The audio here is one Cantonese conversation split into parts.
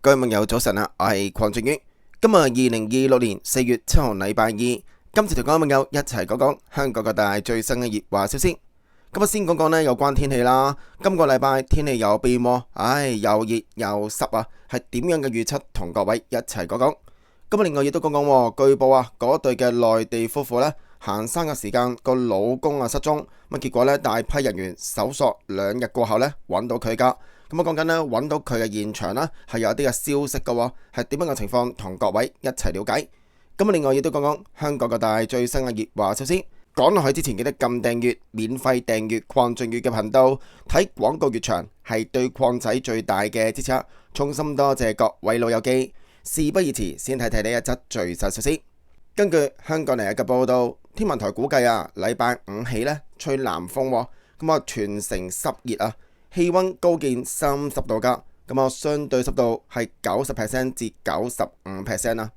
各位網友早晨啊，我係鄺俊宇。今日2026年4月7號禮拜二，今次同各位網友一齊講講香港各大最新嘅熱話消息。今日先講講呢有關天氣啦。今個禮拜天氣又變喎，又熱又濕啊，係點樣嘅預測？同各位一齊講講。咁啊，另外亦都講講，據報啊，嗰對嘅內地夫婦呢，行山嘅時間個老公啊失蹤，咁結果呢，大批人員搜索2日過後呢，揾到佢噶。咁啊，講緊呢，揾到佢嘅現場呢，係有啲嘅消息嘅，係點樣嘅情況？同各位一齊了解。咁啊，另外亦都講講香港各大最新嘅熱話消息。講落去之前記得撳訂閱，免費訂閱鄺俊宇嘅頻道，睇廣告越長係對鄺仔最大嘅支持。衷心多謝各位老友記。事不宜遲，先睇睇呢一則最新消息。根據香港01嘅報道，天文台估計啊，禮拜五起呢，吹南風，咁啊全城濕熱啊，氣溫高見30度噶，咁啊相對濕度係90%至95%啊。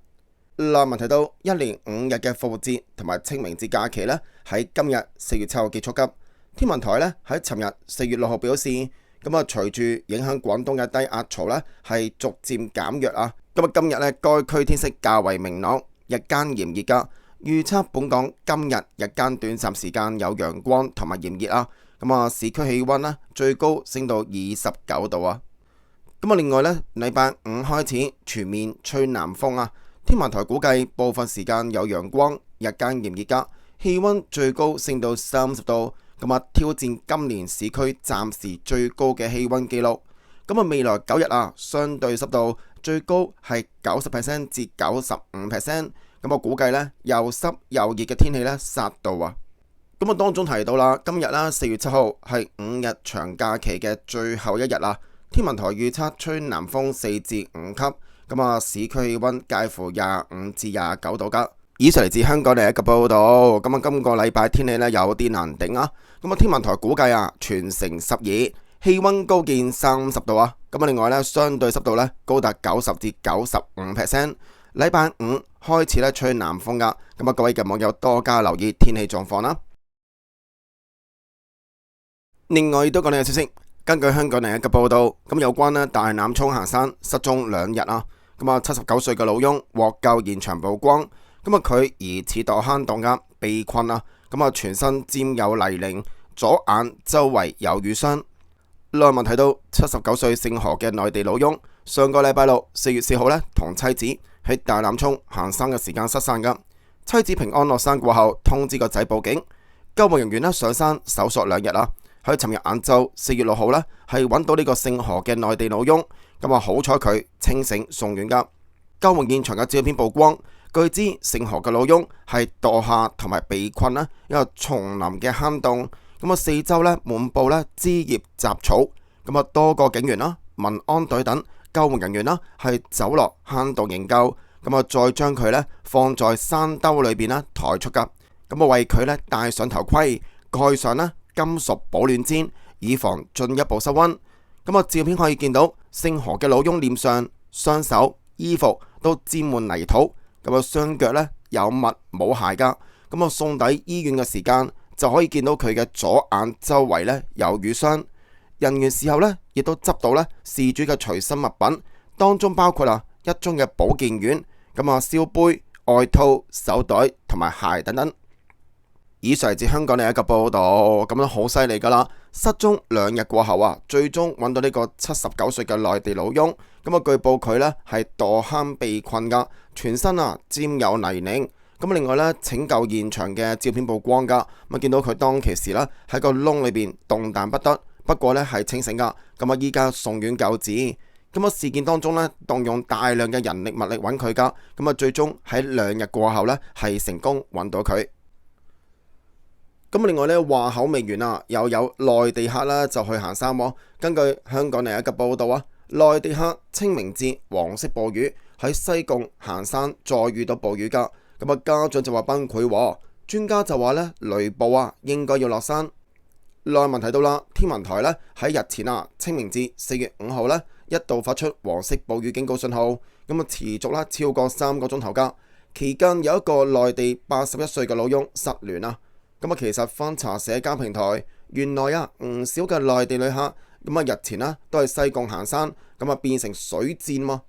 內文提到，一連5日嘅復活節同埋清明節假期呢，喺今日4月7號結束噶。天文台呢，喺尋日4月6號表示，咁啊隨住影響廣東嘅低壓槽呢，係逐漸減弱啊。咁啊今日呢，該區天色較為明朗，日間炎熱噶。預測本港今日日間短暫時間有陽光同埋炎熱啊。咁啊市區氣溫呢，最高升到29度啊。咁啊另外呢，禮拜五開始全面吹南風啊。天文台估計部分時間有陽光，日間炎熱噶，氣溫最高升到30度，咁啊挑戰今年市區暫時最高嘅氣溫紀錄。咁啊未來9日啊，相對濕度最高係90%至95%，咁我估計呢，又濕又熱嘅天氣呢，殺到啊。咁啊當中提到啦，今日啦4月7號係5日長假期嘅最後一日啊，天文台預測吹南風4至5級。咁啊，市區氣溫介乎25至29度噶。以上嚟自香港01嘅報道。咁啊，今個禮拜天氣呢，有啲難頂啊。咁啊，天文台估計啊，全城濕熱，氣溫高見30度啊。咁啊，另外呢，相對濕度呢，高達90至95%。禮拜五開始呢，吹南風噶。咁啊，各位嘅網友多加留意天氣狀況啦。另外亦都講呢個消息，根據香港01嘅報道，咁有關呢大欖涌行山失蹤2日啊。咁啊，79歲嘅老翁獲救現場曝光，咁啊佢疑似墮坑洞噶，被困啊，咁啊全身沾有泥濘，左眼周圍有瘀傷。內文提到79歲姓何嘅內地老翁，上個禮拜六4月4號呢，同妻子喺大欖涌行山嘅時間失散噶，妻子平安落山過後通知個仔報警，救護人員呢上山搜索2日啦。喺尋日晏晝4月6號呢，係揾到呢個姓何嘅內地老翁，咁啊好彩佢清醒送院噶。救援現場嘅照片曝光，據知姓何嘅老翁係墮下同埋被困啦一個叢林嘅坑洞，咁啊四周呢滿布呢枝葉雜草，咁啊多個警員啦、民安隊等救援人員啦係走落坑洞營救，咁啊再將佢呢放在山兜裏邊啦抬出噶，咁啊為佢呢戴上頭盔，蓋上呢金屬保暖氈，以防進一步失溫。咁啊，照片可以見到姓何嘅老翁臉上、雙手、衣服都沾滿泥土，咁啊雙腳呢有襪冇鞋噶。咁啊送抵醫院嘅時間就可以見到佢嘅左眼周圍呢有瘀傷。人員事後呢亦都執到呢事主嘅隨身物品，當中包括一樽嘅保健丸，咁啊燒杯、外套、手袋同埋鞋等等。以上嚟自香港01嘅報道，咁樣好犀利噶啦！失蹤2日過後啊，最終揾到呢個79歲嘅內地老翁，咁啊據報佢呢係墮坑被困噶，全身沾有泥濘。咁另外呢，拯救現場嘅照片曝光噶，咁見到佢當其時呢喺個窿裏邊動彈不得，不過呢係清醒噶，咁啊依家送院救治。咁啊事件當中呢，動用大量嘅人力物力揾佢噶，咁啊最終喺2日過後呢係成功揾到佢。咁另外呢，話口未完啊，又有內地客啦就去行山喎。根據香港01嘅報道啊，內地客清明節黃色暴雨喺西貢行山，再遇到暴雨噶。咁啊家長就話崩潰，專家就話呢雷暴應該要落山。內文提到啦，天文台呢喺日前清明節4月5號呢一度發出黃色暴雨警告信號，咁啊持續超過3個鐘頭噶。期間有一個內地81歲嘅老翁失聯啊。咁啊，其實翻查社交平台，原來唔少嘅內地旅客咁啊，日前都係西貢行山，咁啊變成水戰喎。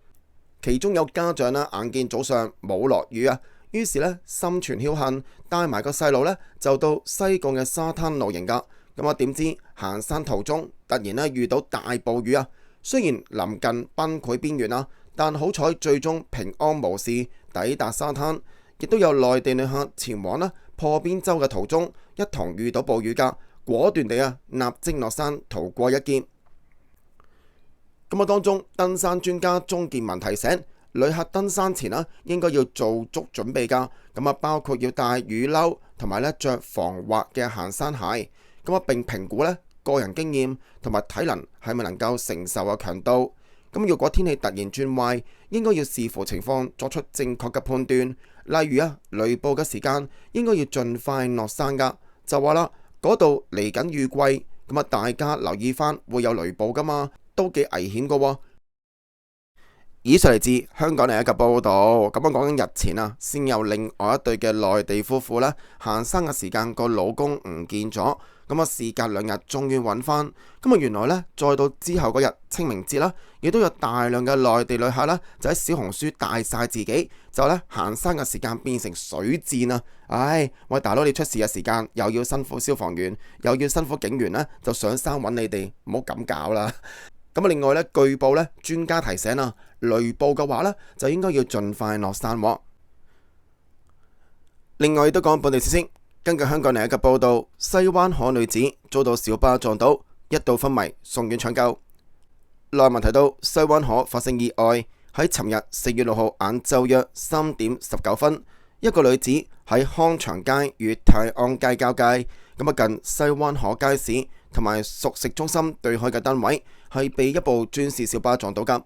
其中有家長呢眼見早上冇落雨啊，於是呢心存僥倖，帶埋個細路呢就到西貢嘅沙灘露營噶。咁啊，點知行山途中突然呢遇到大暴雨啊！雖然臨近崩潰邊緣啊，但好彩最終平安無事抵達沙灘。亦都有內地旅客前往呢破邊洲嘅途中，一同遇到暴雨噶，果斷地立即落山逃過一劫。咁啊，當中登山專家鍾健民提醒旅客登山前應該要做足準備噶。咁啊，包括要帶雨褸同埋着防滑嘅行山鞋。咁啊，並評估個人經驗同埋體能係咪能夠承受嘅強度。咁如果天氣突然轉壞，應該要視乎情況作出正確嘅判斷。例如雷暴嘅時間應該要盡快落山噶。就話啦，嗰度嚟緊雨季，咁啊大家留意翻會有雷暴噶嘛，都幾危險噶。以上嚟自香港另一個報道。咁啊，講緊日前先有另外一對嘅內地夫婦行山嘅時間個老公唔見咗。咁啊，事隔2日終於揾翻。咁啊，原來再到之後嗰日清明節亦都有大量嘅內地旅客就喺小紅書帶晒自己，就行山嘅時間變成水戰啊！唉，喂大佬，你出事嘅時間又要辛苦消防員，又要辛苦警員就上山揾你哋，唔好咁搞啦。咁啊，另外據報專家提醒雷暴嘅話就應該要盡快落山。另外亦都講本地消息。根據香港另一個報道，西灣河女子遭到小巴撞倒，一度昏迷，送院搶救。內文提到，西灣河發生意外，喺尋日4月6號晏晝約3點19分，一個女子喺康祥街與泰安街交界，咁近西灣河街市同埋熟食中心對開嘅單位，係被一部專線小巴撞到㗎。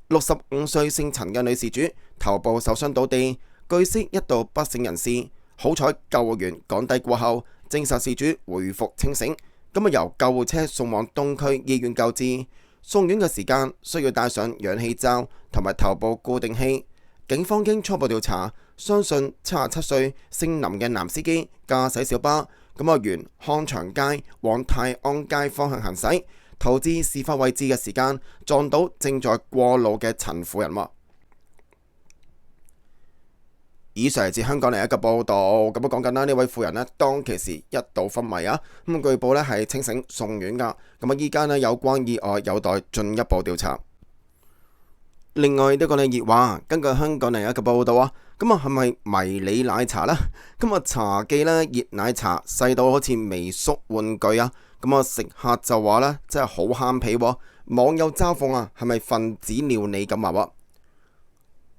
65歲姓陳嘅女事主頭部受傷倒地，據悉一度不省人事。好彩救護員趕抵過後，證實事主回復清醒，咁由救護車送往東區醫院救治。送院嘅時間需要戴上氧氣罩同埋頭部固定器。警方經初步調查，相信77歲姓林嘅男司機駕駛小巴，沿康祥街往泰安街方向行駛，逃至事發位置嘅時間撞到正在過路嘅陳婦人。以上嚟自香港另一個報道。咁講緊呢位婦人當其時一度昏迷啊，咁據報係清醒送院噶。咁依家有關意外有待進一步調查。另外都講你熱話，根據香港另一個報道咁係咪迷你奶茶呢？茶記熱奶茶細到好似微縮玩具啊，食客就話真係好慳皮。網友嘲諷係咪分子料理咁話？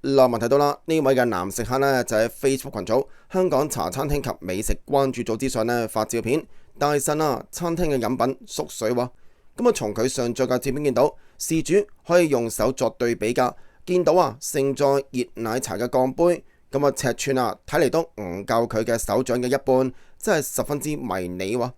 內文提到啦，呢位嘅男食客就喺 Facebook 群組香港茶餐廳及美食關注組之上發照片，大呻餐廳嘅飲品縮水喎。從佢上載嘅照片見到，事主可以用手作對比噶，見到盛載熱奶茶嘅鋼杯，尺寸睇嚟都唔夠佢嘅手掌嘅一半，真係十分之迷你喎。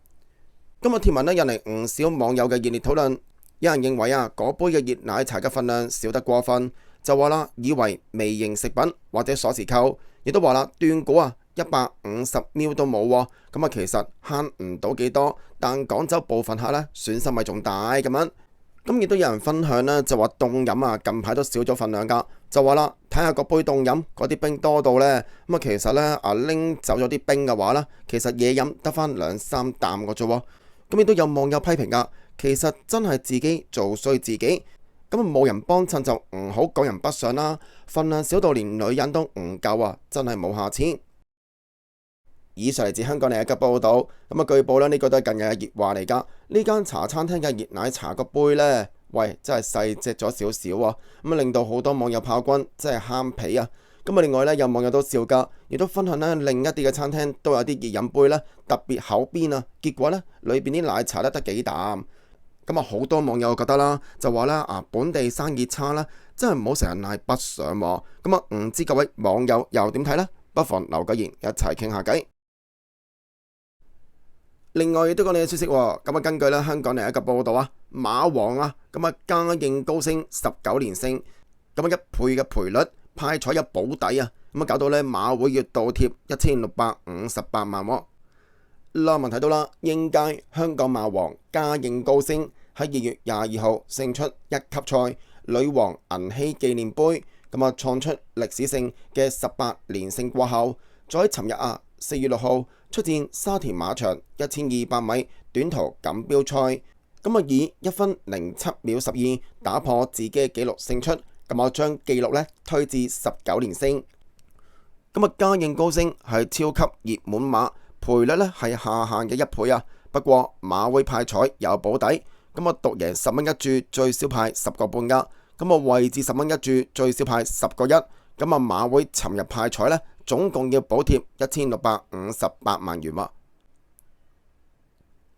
貼文引嚟唔少網友嘅熱烈討論，有人認為嗰杯嘅熱奶茶嘅份量少得過分。就話啦，以為微型食品或者鎖匙扣，亦都話啦，斷估150ml都冇，其實慳唔到幾多，但廣州部分客損失咪仲大咁樣。亦都有人分享就話凍飲近排都少咗份量噶，就話啦，睇下個杯凍飲嗰啲冰多到呢。其實拎走咗啲冰嘅話其實嘢飲得返2-3啖嘅啫。亦都有網友批評噶，其實真係自己做衰自己。冇人幫襯就唔好講人不上啦，份量少到連女人都唔夠真係冇下次。以上嚟自香港另一個報道。據報呢個都係近日嘅熱話嚟噶。呢間茶餐廳嘅熱奶茶個杯呢，喂真係細隻咗少少令到好多網友炮轟，真係慳皮啊。另外有網友都笑噶，亦都分享另一啲嘅餐廳都有啲熱飲杯特別厚邊結果裏邊啲奶茶得幾啖。好多網友覺得啦，就話本地生意差真係唔好成日賴北上。唔知各位網友又點睇呢？不妨留個言一齊傾下偈。另外亦都講你嘅消息根據香港另一個報道馬王家應高升19連勝，1倍嘅賠率，派彩有保底搞到馬會要倒貼1658萬。內文睇到啦，應屆香港馬王家應高升喺2月22號勝出1級賽女王銀禧紀念杯，咁創出歷史性嘅18連勝過後，再喺尋日4月6號出戰沙田馬場1200米短途錦標賽，以1分07秒12打破自己嘅紀錄勝出，將紀錄推至19連勝。嘉應高升係超級熱門馬，賠率係下限嘅1倍不過馬會派彩有保底，獨贏10蚊一注，最少派10個半噶。位置10蚊一注，最少派10個1。馬會尋日派彩總共要補貼1658萬元。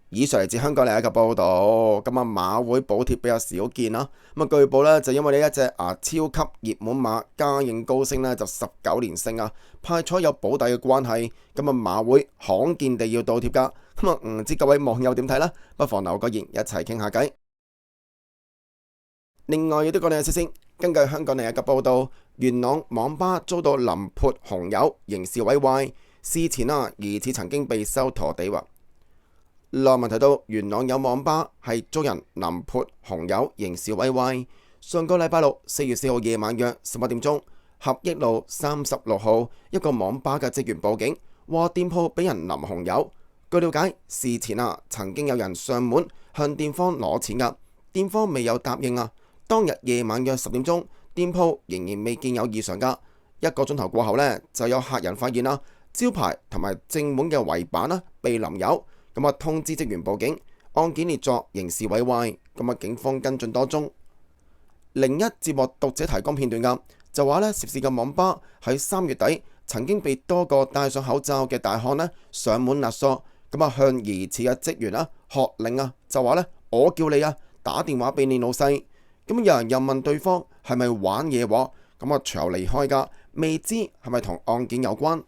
以上嚟自香港另一個報道，馬會補貼比較少見啦。據報就因為呢一隻超級熱門馬嘉應高升就19連勝派彩有保底嘅關係，馬會罕見地要倒貼噶。唔知各位網友點睇呢？不妨留個言一齊傾下偈。另外亦都講你嘅消息，根據香港另一個報道，元朗網吧遭到淋潑紅油，刑事毀壞，事前疑似曾經被收陀地。內文提到元朗有網吧係遭人淋潑紅油，刑事毀壞。上個禮拜六4月4號夜晚約11點鐘，合益路36號一個網吧嘅職員報警，話店鋪俾人淋紅油。據了解，事前曾經有人上門向店方攞錢噶，店方未有答應當日夜晚約10點鐘，店鋪仍然未見有異常噶。1個鐘頭過後就有客人發現招牌同埋正門嘅圍板被淋油，通知職員報警，案件列作刑事毀壞。警方跟進多宗。01接獲讀者提供片段噶，就話涉事嘅網吧喺3月底曾經被多個戴上口罩嘅大漢上門勒索，向疑似嘅職員喝令就話我叫你打電話俾你老細。有人又問對方係咪玩嘢喎？隨後離開噶，未知係咪同案件有關。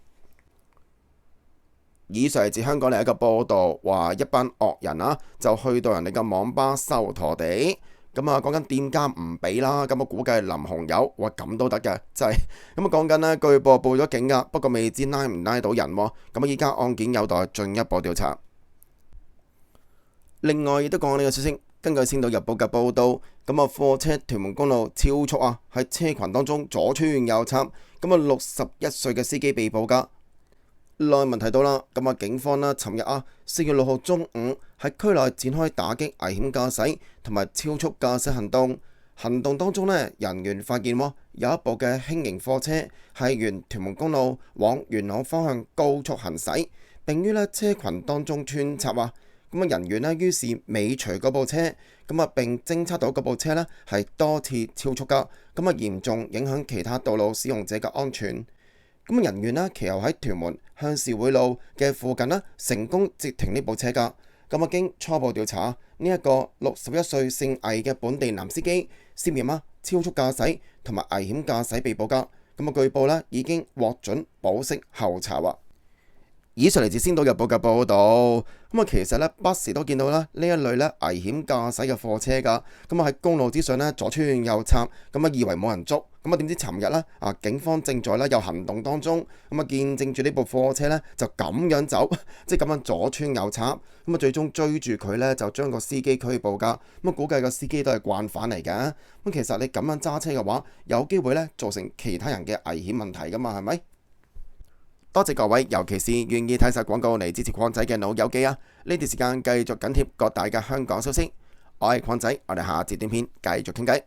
以上係自香港另一個報道，話一班惡人就去到人哋嘅網吧收陀地，講緊店家唔俾啦，我估計淋紅油，哇咁都得嘅，真係講緊據報報咗警噶，不過未知拉唔拉到人喎，依家案件有待進一步調查。另外亦都講呢個消息。根據《星島日報》嘅報道，貨車屯門公路超速喺車群當中左穿右插，61歲嘅司機被捕噶。內文提到啦，警方尋日4月6號中午喺區內展開打擊危險駕駛同埋超速駕駛行動。行動當中人員發現有一部嘅輕型貨車係沿屯門公路往元朗方向高速行駛，並於車群當中穿插人員於是尾隨嗰部車，並偵測到嗰部車係多次超速噶，嚴重影響其他道路使用者嘅安全。人員其後喺屯門鄉事會路嘅附近成功截停呢部車噶。經初步調查，呢一個61歲姓魏嘅本地男司機涉嫌超速駕駛同埋危險駕駛被捕噶。據報已經獲准保釋候查。以上嚟自《星島日報》嘅報道，其實不時都見到呢一類危險駕駛嘅貨車噶，喺公路之上左穿右插，以為冇人捉，點知尋日警方正在有行動當中，見證住呢部貨車就咁樣走，即係咁樣左穿右插，最終追住佢就將個司機拘捕噶，估計個司機都係慣犯嚟嘅，其實你咁樣揸車嘅話，有機會造成其他人嘅危險問題噶嘛，係咪？多謝各位，尤其是願意睇晒廣告嚟支持礦仔嘅老友記呢段時間繼續緊貼各大嘅香港消息。我係礦仔，我哋下節短片繼續傾偈。